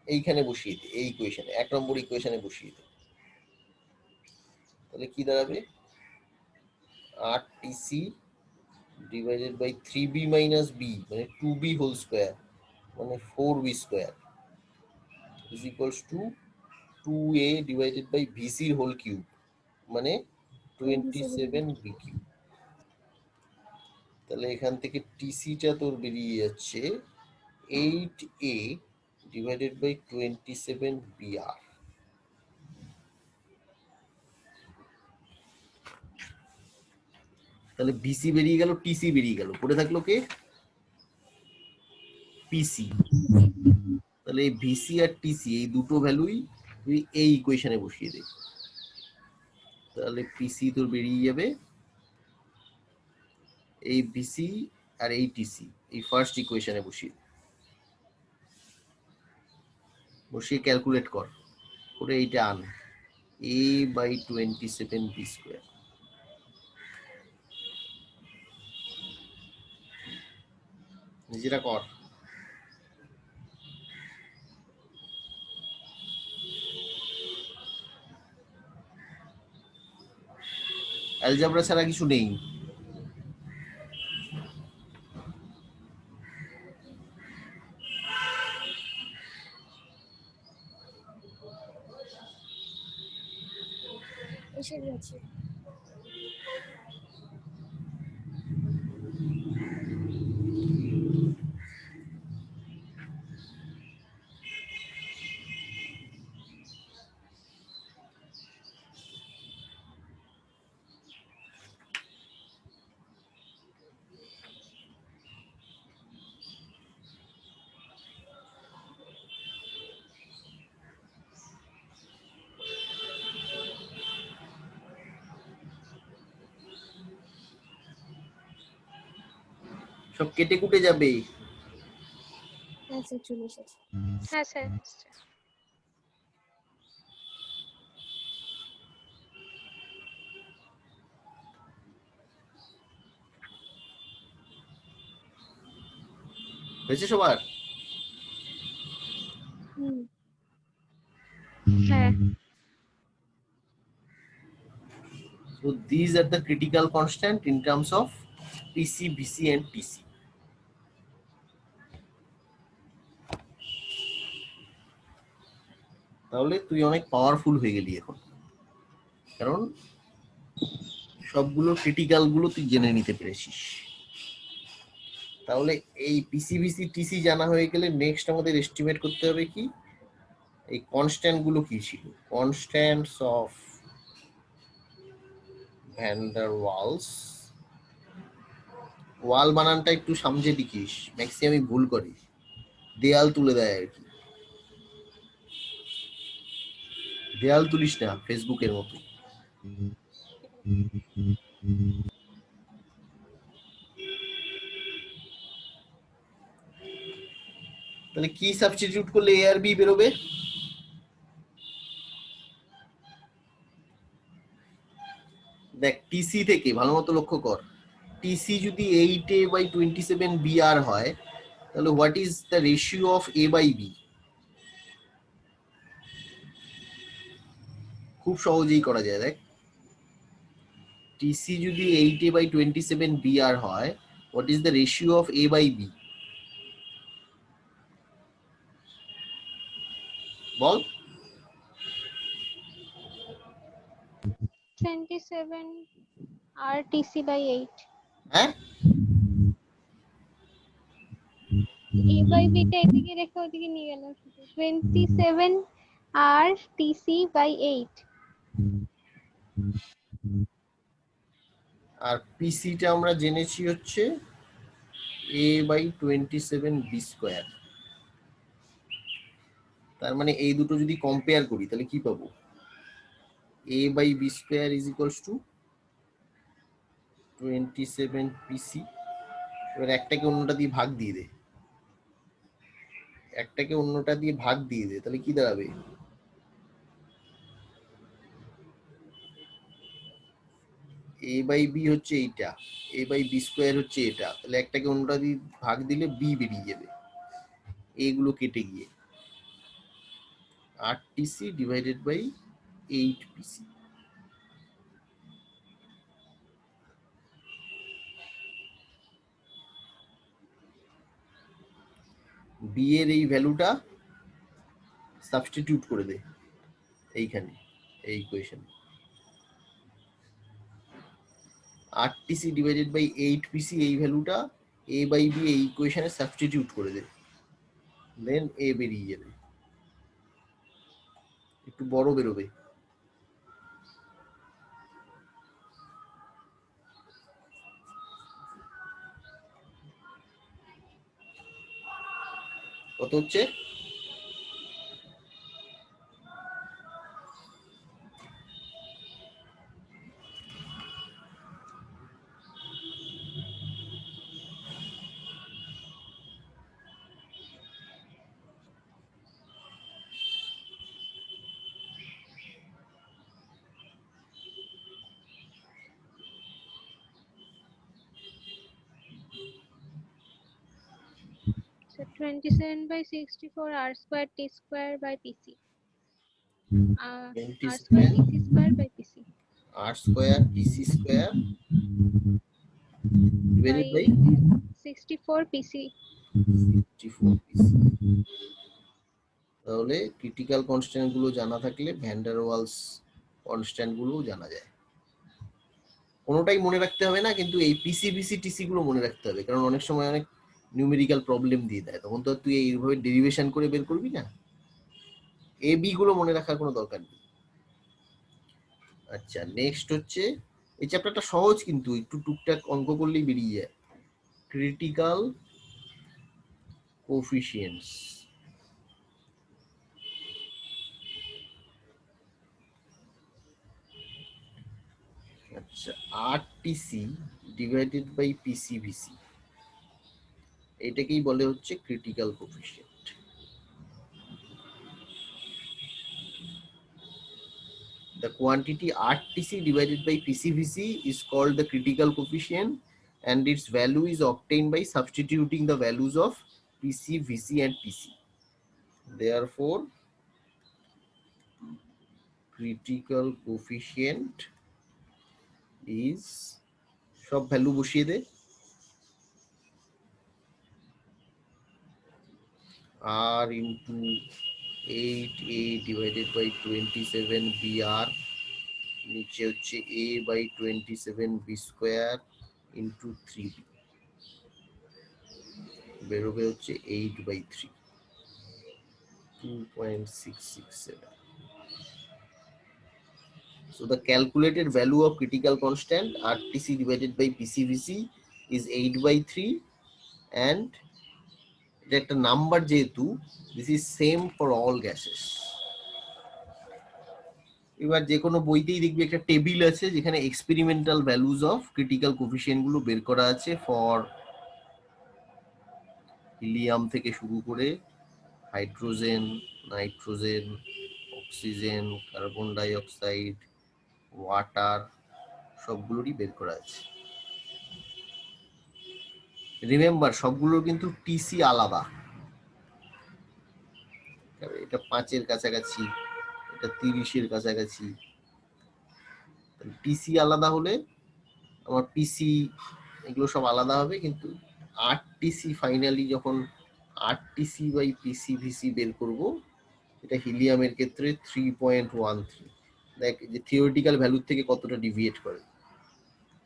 এইখানে বসিয়ে দে, এই ইকুয়েশনে 1 নম্বর ইকুয়েশনে বসিয়ে দে, তাহলে কি দাঁড়াবে? rtc divided by 3b minus b, মানে 2b হোল স্কয়ার মানে 4b square is equals to 2a divided by vc এর হোল কিউব মানে 27b কিউব। তাহলে এখান থেকে টিসিটা তোর বেরিয়ে যাচ্ছে 8a ডিভাইডেড বাই 27br। তাহলে বিসি বেরিয়ে গেল, টিসি বেরিয়ে গেল, পড়ে থাকলো কে? পিসি। তাহলে এই ভিসি আর টিসি এই দুটো ভ্যালুই তুই এই ইকুয়েশনে বসিয়ে দে। তাহলে পিসি তোর বেরিয়ে যাবে এই ভিসি আর এই টিসি এই ফার্স্ট ইকুয়েশনে বসিয়ে ক্যালকুলেট কর, করে এইটা আন a বাই 27b স্কোয়ার। নিজেরা কর। অ্যালজেব্রা ছাড়া কিছু নেই। এসে গেছে। সব কেটে কুটে যাবে। হ্যাঁ স্যার চলে এসেছে। হ্যাঁ স্যার। হয়েছে সবার? হুম। হ্যাঁ। So these are the critical constant in terms of PC, BC and TC. তাহলে তুই অনেক পাওয়ারফুল হয়ে গেলি এখন, কারণ সবগুলো ক্রিটিক্যাল গুলো তুই জেনে নিতে পেরেছিস। তাহলে এই পিসি বিসি টিসি জানা হয়ে গেলে নেক্সট আমাদের এস্টিমেট করতে হবে কি এই কনস্ট্যান্ট গুলো কি ছিল। Constants of van der Waals, Waal বানানটা একটু সামঝে লিখিস, ম্যাক্সিমামই ভুল করিস, দেয়াল তুলে দেয় আর কি। দেয়াল তুলিস না ফেসবুকের মতো। তাহলে কি সাবস্টিটিউট করলে এ আর বি বেরোবে? দেখ টিসি থেকে ভালো মতো লক্ষ্য কর, টিসি যদি 8a বাই 27br হয় তাহলে what is the ratio of a by b? খুব সহজেই করা যায়। দেখ টিসি যদি 8a বাই 27br হয় what is the ratio of a by b? বল। 27 RTC by 8. হ্যাঁ A by B টা এদিকে রেখে ওদিকে নিয়ে গেলাম শুধু। 27 RTC by 8. আর পিসিটা আমরা জেনেছি হচ্ছে a বাই 27b স্কোয়ার। তার মানে এই দুটো যদি কম্পেয়ার করি তাহলে কি পাবো? a by b square is equals to 27pc। এবার একটাকে অন্যটা দিয়ে ভাগ দিয়ে দে, একটাকে অন্যটা দিয়ে ভাগ দিয়ে দে, তাহলে কি দাঁড়াবে? a বাই b হচ্ছে এইটা, a বাই b স্কোয়ার হচ্ছে এটা, তাহলে একটাকে অন্যটা দিয়ে ভাগ দিলে b বেরিয়ে যাবে, এগুলো কেটে গিয়ে 8tc divided by 8pc। B এর এই ভ্যালুটা সাবস্টিটিউট করে দে এইখানে এই equation 8TC divided by 8PC এই ভ্যালুটা a বাই b এই ইকুয়েশনে সাবস্টিটিউট করে দে, দেন a বেরিয়ে যাবে, একটু বড় বেরোবে। কত হচ্ছে? So 27/64 r square t square by pc. R 20 square square pc square by pc r square pc square by divided by 64 pc. 54 pc। তাহলে ক্রিটিক্যাল কনস্ট্যান্ট গুলো জানা থাকলে ভ্যান ডার ওয়ালস কনস্ট্যান্ট গুলো জানা যায়। কোনোটাই মনে রাখতে হবে না, কিন্তু এই পিসি ভিসি টিসি গুলো মনে রাখতে হবে, কারণ অনেক সময় অনেক নিউমেরিক্যাল প্রবলেম দিয়ে দেয়, তখন তো তুই এইভাবে ডেরিভেশন করে বের করবি না। এ বি গুলো মনে রাখার কোনো দরকার নেই। আচ্ছা, নেক্সট হচ্ছে এই চ্যাপ্টারটা সহজ, কিন্তু একটু টুকটাক অঙ্ক করলেই বেরিয়ে যায়। ক্রিটিক্যাল কোফিশিয়েন্টস। আচ্ছা, আরটিসি ডিভাইডেড বাই পিসিভিসি এটাকেই বলে হচ্ছে critical coefficient. The quantity RTC divided by PCVC is called the critical coefficient, and its value is obtained by substituting the values of PC, VC and PC. Therefore, critical coefficient is সব ভ্যালু বসিয়ে দে, R into 8A divided by 27BR, নিচে হচ্ছে A by 27B square into 3B, বেরোবে হচ্ছে 8/3, 2.667. So the calculated value of critical constant RTC divided by PCVC is 8/3, and এটা একটা নাম্বার যেহেতু this is same for all gases. এবার যে কোনো বইতেই দেখবি একটা টেবিল আছে যেখানে experimental values of critical coefficient গুলো বের করা আছে ফর হিলিয়াম থেকে শুরু করে hydrogen, nitrogen, oxygen, carbon die oxide, water, সবগুলোরই বের করা আছে। রিমেম্বার, সবগুলোর কিন্তু টিসি আলাদা, এটা 5-এর কাছাকাছি, এটা 30-এর কাছাকাছি। টিসি আলাদা হলে আমার পিসি এগুলো সব আলাদা হবে, কিন্তু আরটিসি ফাইনালি যখন আরটিসি বাই পিসিভিসি বের করব, এটা হিলিয়ামের ক্ষেত্রে 3.13। দেখ যে থিওরিটিক্যাল ভ্যালুর থেকে কতটা ডিভিয়েট করে,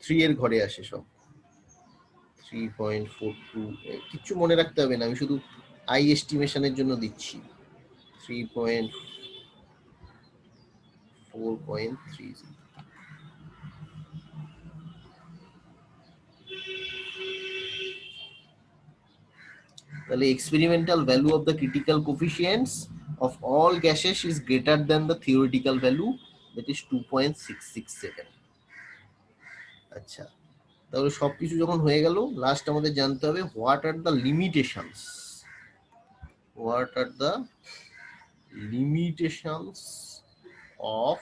3 এর ঘরে আসে সব। 3.42, কিছু মনে রাখতে হবে না, আমি শুধু আই এস্টিমেশনের জন্য দিচ্ছি। 3.4.30। তাহলে experimental value of the critical coefficients of all gases is greater than the theoretical value, that is 2.667। আচ্ছা, তাহলে সবকিছু যখন হয়ে গেল, লাস্ট আমাদের জানতে হবে what are the limitations, what are the limitations of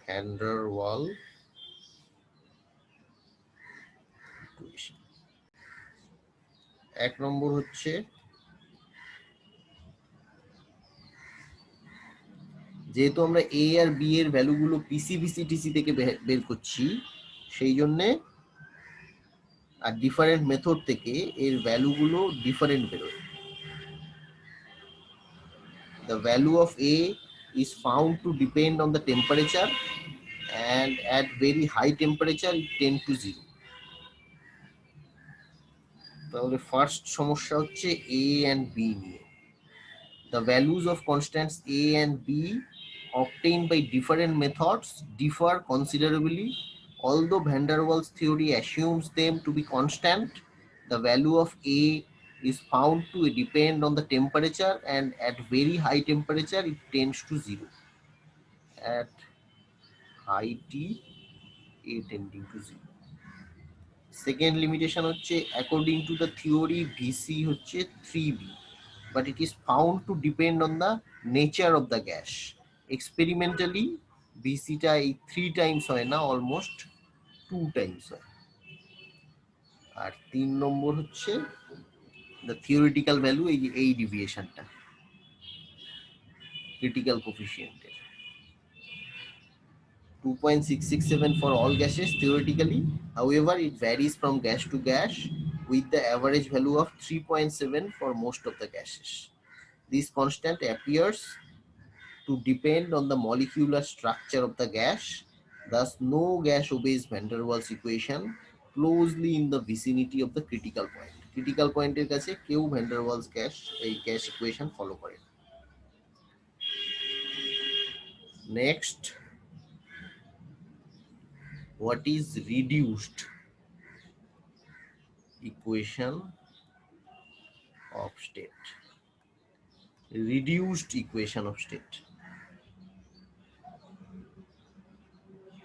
van der wall equation. 1 নম্বর হচ্ছে যেহেতু আমরা এ আর বি এর ভ্যালুগুলো পিসিভিসি টিসি থেকে বের করছি, সেই জন্যে আর ডিফারেন্ট মেথড থেকে এর ভ্যালুগুলো ডিফারেন্ট বেরোয়। The value of A is found to depend on the temperature, and at very high temperature it tends to 0. তাহলে ফার্স্ট সমস্যা হচ্ছে A and B নিয়ে। The values of constants A and B obtained by different methods differ considerably. Although van der Waals theory assumes them to be constant, the value of A is found to depend on the temperature, and at very high temperature it tends to 0. At high T, A tending to 0. Second limitation হচ্ছে according to the theory VC হচ্ছে 3B, but it is found to depend on the nature of the gas. Experimentally VC টা এই 3 times হয় না, almost 2 times হয়। আর 3 নম্বর হচ্ছে the theoretical value, এই deviationটা critical coefficient এর 2.667 for all gases theoretically. However, it varies from gas to gas with the average value of 3.7 for most of the gases. This constant appears to depend on the molecular structure of the gas. Thus, no gas obeys van der Waals equation closely in the vicinity of the critical point. Critical point এর কাছে কেউ van der Waals gas equation follow করে। Next, what is reduced equation of state? Reduced equation of state.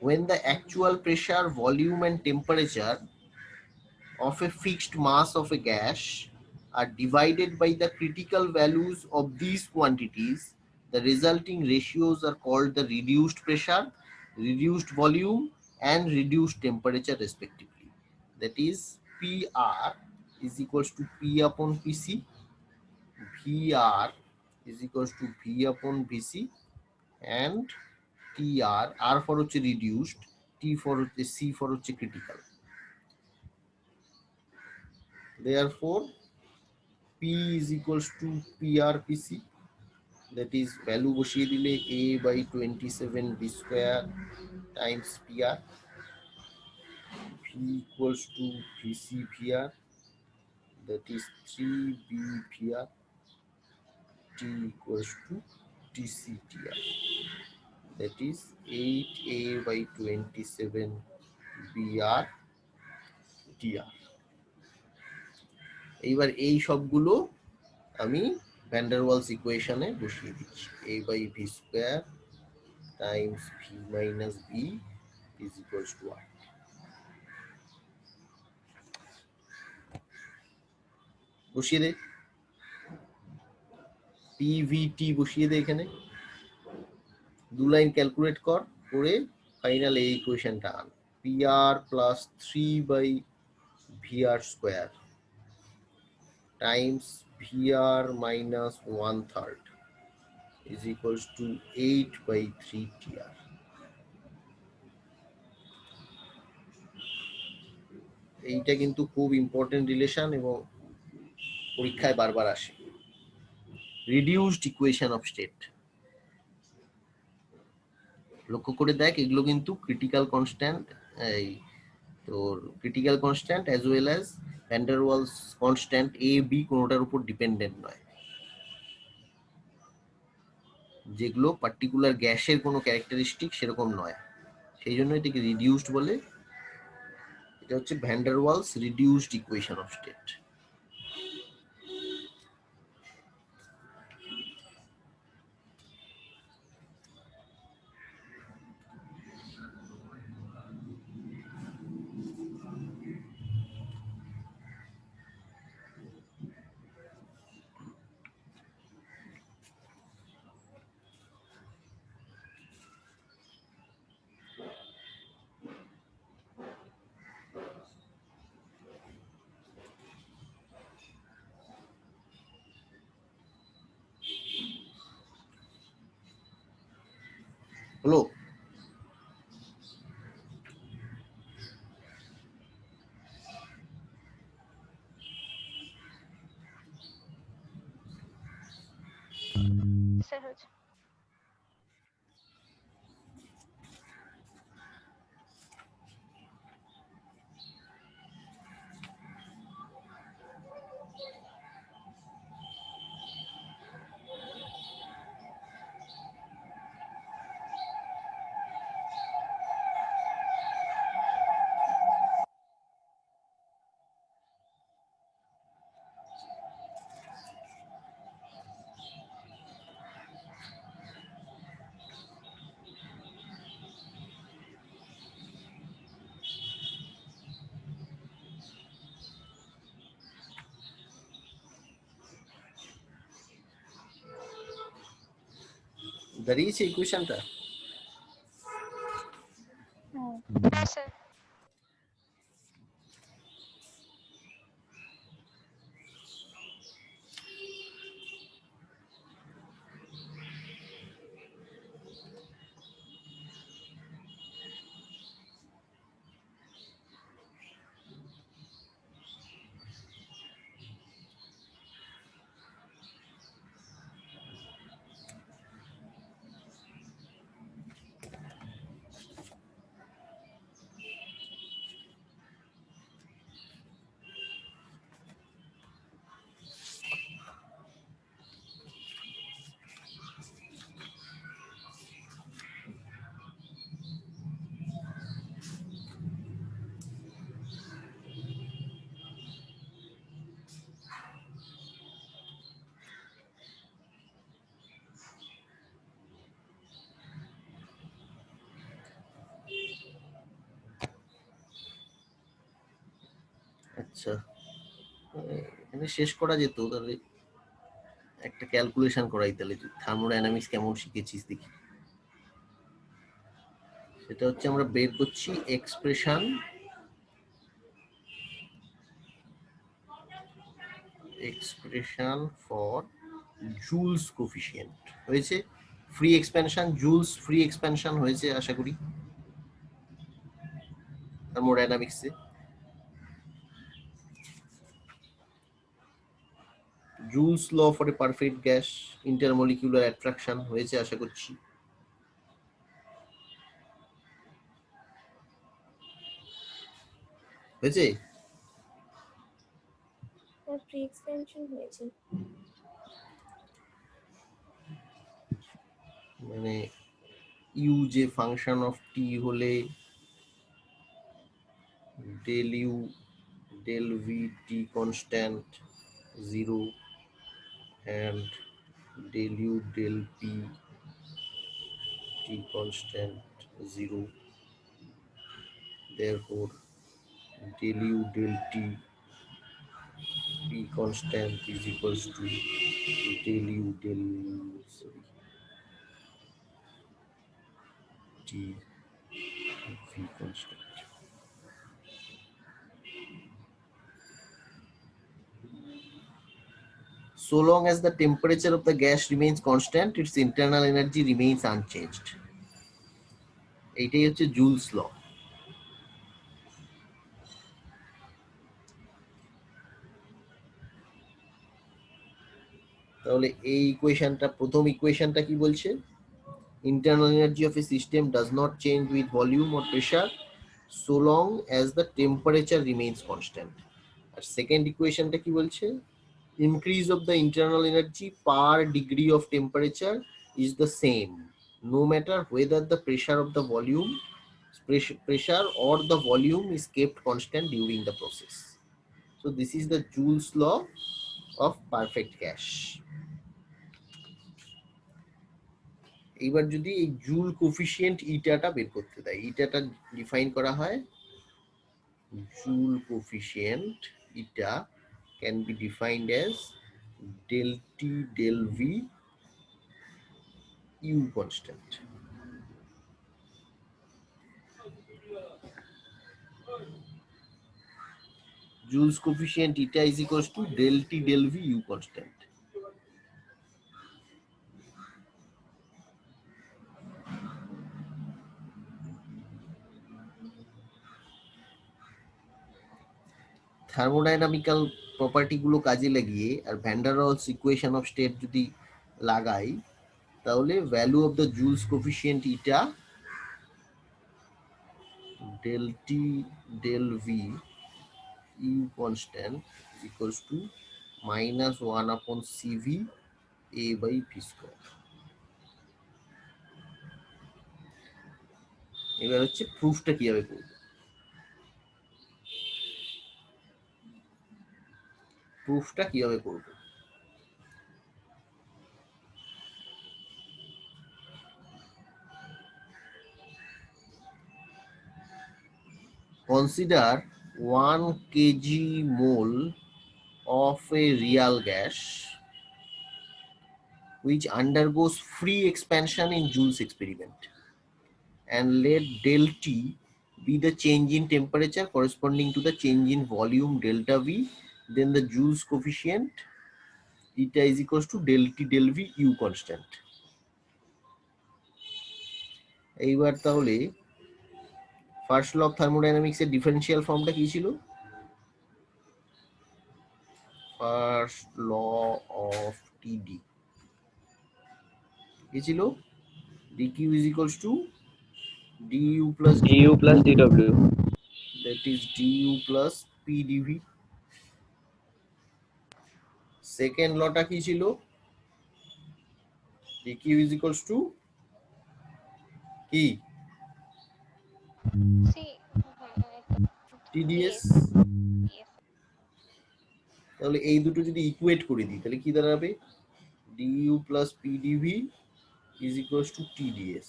When the actual pressure, volume and temperature of a fixed mass of a gas are divided by the critical values of these quantities, the resulting ratios are called the reduced pressure, reduced volume and reduced temperature respectively. That is, PR is equals to P upon PC, VR is equals to V upon VC, and TR, R for হচ্ছে reduced, T for হচ্ছে C for হচ্ছে critical. Therefore, P is equals to PRPC, that is value বসিয়ে দিলে A by 27 V square times PR, V equals to VC VR, that is 3B VR, T equals to TC TR, that is 8A by 27 BR TR. এইবার এই সবগুলো আমি van der Waals ইকুয়েশনে বসিয়ে দিচ্ছি। A by V square times V minus B is equals to R. বসিয়ে দে, PVT বসিয়ে দে এখানে, দু লাইন ক্যালকুলেট করে ফাইনাল এই ইকুয়েশনটা আন। PR plus 3 by VR square times VR minus 1/3 is equals to 8 by 3 TR. এইটা কিন্তু খুব ইম্পর্টেন্ট রিলেশন এবং পরীক্ষায় বারবার আসে। রিডিউসড ইকুয়েশন অফ স্টেট, লক্ষ্য করে দেখ, এগুলো কিন্তু ক্রিটিক্যাল কনস্ট্যান্ট, এই তোর critical constant as well as van der Waals constant A B কোনোটার উপর ডিপেন্ডেন্ট নয়, যেগুলো পার্টিকুলার গ্যাসের কোনো ক্যারেক্টারিস্টিক সেরকম নয়, সেই জন্য এটাকে রিডিউসড বলে। এটা হচ্ছে van der Waals reduced equation of state. হলো, হয়েছে। দাঁড়িয়েছে ইকুয়েশনটা? হ্যাঁ স্যার। আচ্ছা, এখানে শেষ করা যেত, তাহলে একটা ক্যালকুলেশন করাই, তাহলে থার্মোডাইনামিক্স কেমন শিখেছিস দেখি। সেটা হচ্ছে আমরা বের করছি এক্সপ্রেশন ফর জুলস কোফিশিয়েন্ট হয়েছে, free expansion, Joule's free expansion হয়েছে আশা করি থার্মোডাইনামিক্সে। Joule's law for a perfect gas, intermolecular attraction হয়েছে আশা করছি। হয়েছে? স্যার ফ্রি এক্সপেনশন হয়েছে। মানে ইউ যে ফাংশন অফ টি হলে del u del v t constant 0 and del u del p t constant 0, therefore del u del t p constant is equals to del u del t v constant. So long as the temperature of the gas remains constant, its internal energy remains unchanged. এইটাই হচ্ছে জুলস ল। তাহলে এই ইকুয়েশনটা, প্রথম ইকুয়েশনটা কি বলছে? Internal energy of a system does not change with volume or pressure so long as the temperature remains constant. আর সেকেন্ড ইকুয়েশনটা কি বলছে? Increase of the internal energy per degree of temperature is the same no matter whether the pressure or the volume is kept constant during the process. So this is the Joule's law of perfect gas. এবার যদি এই জুল কোফিশিয়েন্ট ইটাটা বের করতে দেয়, ইটাটা ডিফাইন করা হয়, joule coefficient eta can be defined as del T del V U constant. Joule's coefficient eta is equals to del T del V U constant. Thermodynamical property গুলো কাজে লাগিয়ে আর van der Waals equation of state যদি লাগাই, তাহলে value of the Joule's coefficient eta del t del v u constant is equals to minus 1 upon cv a by v square. এবার হচ্ছে প্রুফটা কিভাবে করব। Consider 1 kg mole of a real gas which undergoes free expansion in Joule's experiment, and let del T be the change in temperature corresponding to the change in volume delta V, then the Joule's coefficient eta is equals to del T del V U constant. এইবার তাহলে ফার্স্ট ল অফ থার্মোডাইনামিক্স এর ডিফারেন্সিয়াল ফর্মটা কি ছিল? ফার্স্ট ল অফ টিডি কি ছিল? dq is equals to du plus du plus dw. that is du plus p dv. Second লটা কি ছিল? dq is equals to কি? সি tds. তাহলে এই দুটো যদি ইকুয়েট করে দিই তাহলে কি দাঁড়াবে? du plus p dv is equals to tds,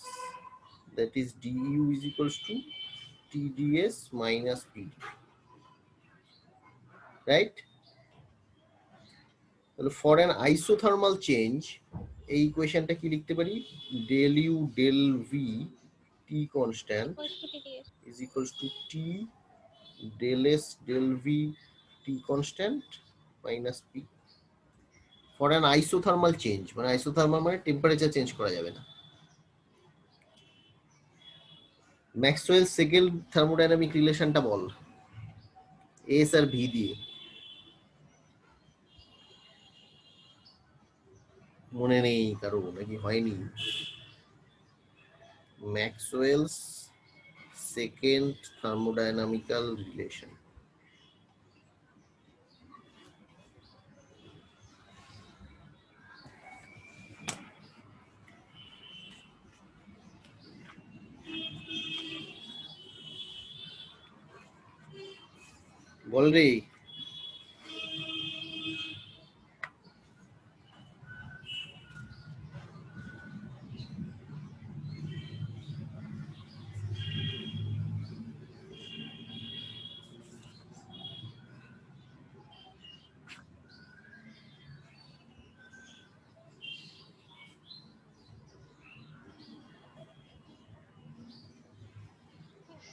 that is du is equals to tds minus p dv, right? তাহলে ফর অ্যান আইসোথার্মাল চেঞ্জ এই ইকুয়েশনটা কি লিখতে পারি? del u del v t constant is equals to t del s del v t constant minus p. For an isothermal change, মানে আইসোথার্মাল মানে টেম্পারেচার চেঞ্জ করা যাবে না। ম্যাক্সওয়েল সেকেন্ড থার্মোডাইনামিক রিলেশনটা বল, এস আর ভি দিয়ে। মনে নেই কারো নাকি হয়নি? Maxwell's second thermodynamical relation. বল রে।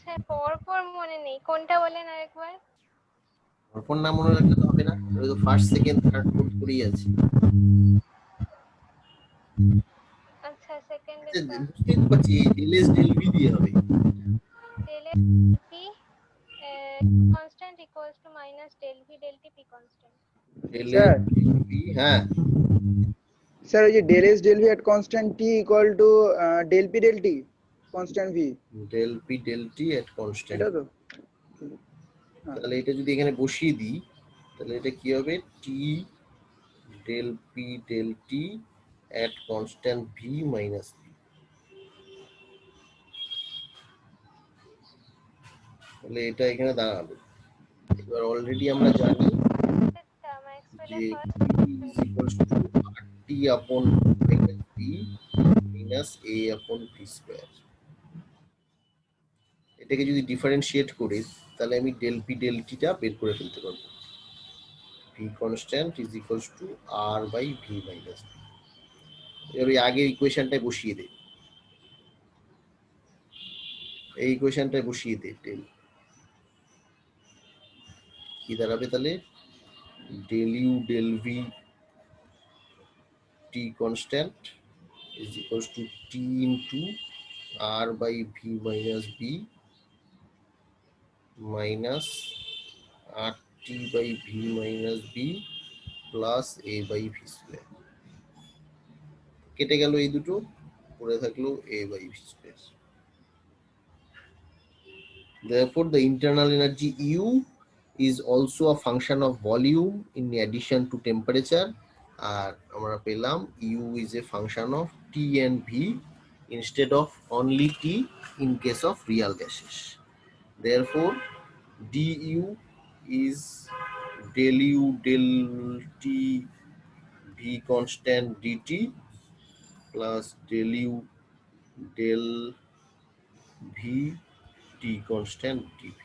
স্যার পরপর মনে নেই, কোনটা বলেন আরেকবার? পরপর নাম মনে রাখলে তো হবে না, ওই তো ফার্স্ট সেকেন্ড থার্ড ফোর্থ করেই আছে। আচ্ছা সেকেন্ড বুঝতেই তো পারছি del s del v দিয়ে হবে। del p constant equals to minus del v del t p constant. del Sir. s del v, হ্যাঁ স্যার ওই যে del S del V at constant T equal to del P del T constant V, del p del t at constant। এটা তো তাহলে এটা যদি এখানে বসিয়ে দিই তাহলে এটা কি হবে? t del p del t at constant v minus p। তাহলে এটা এখানে দাঁড়াবে। এবার অলরেডি আমরা জানি যে E is equals to RT upon minus V minus A upon V square। এটাকে যদি ডিফারেন্সিয়েট করি তাহলে আমি del P del T টা বের করে ফেলতে পারবো। V constant is equals to R by V minus V। এবার ওই আগের ইকুয়েশনটায় বসিয়ে দে, এই ইকুয়েশনটায় বসিয়ে দে del কি দাঁড়াবে তাহলে? del U del V T constant is equals to T into R by V minus B minus RT by V minus B plus A by V square। কেটে গেল এই দুটো, পড়ে থাকলো a by v square. Therefore, the internal energy U is also a function of volume in addition to temperature. আর আমরা পেলাম U is a function of T and V instead of only T in case of real gases. Therefore, du is del U del T V constant dt plus del U del V T constant dV.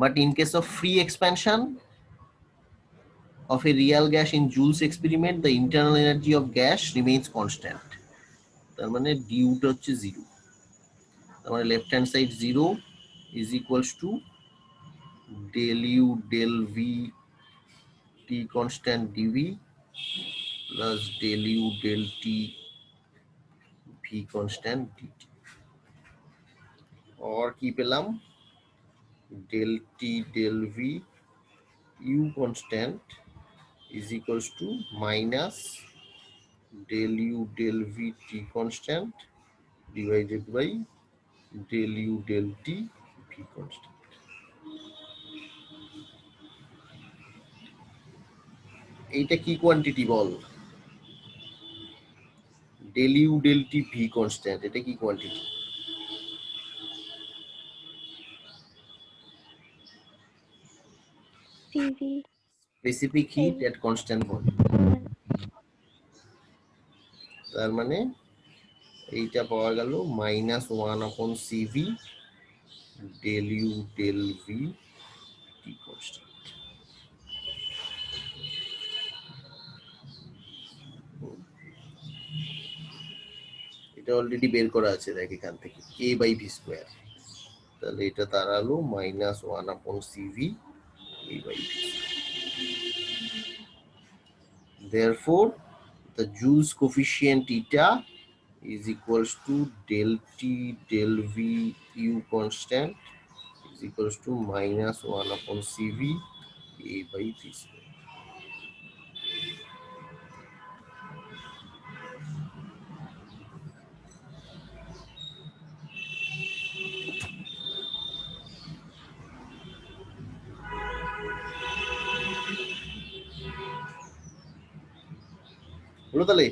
But in case of free expansion of a real gas in Joule's experiment, the internal energy of gas remains constant. তার মানে du টা হচ্ছে 0, তার মানে left hand side 0 is equals to del U del V T constant dV plus del U del T V constant dt. और কি পেলাম del T del V U constant is equals to minus del U del V T constant divided by del U del T V constant. এইটা কি কোয়ান্টিটি বল? del U del T V constant, এটা কি quantity? CV. Specific heat at constant volume. তার মানে এইটা পাওয়া গেল -1/CV del U del V T constant. এটা অলরেডি বের করা আছে দেখ এখান থেকে k by v square, তাহলে এটা দাঁড়ালো -1/CV k by v square. Therefore, the Joule's coefficient eta is equals to del T del V U constant is equals to -1/CV a by v square. হলো তাহলে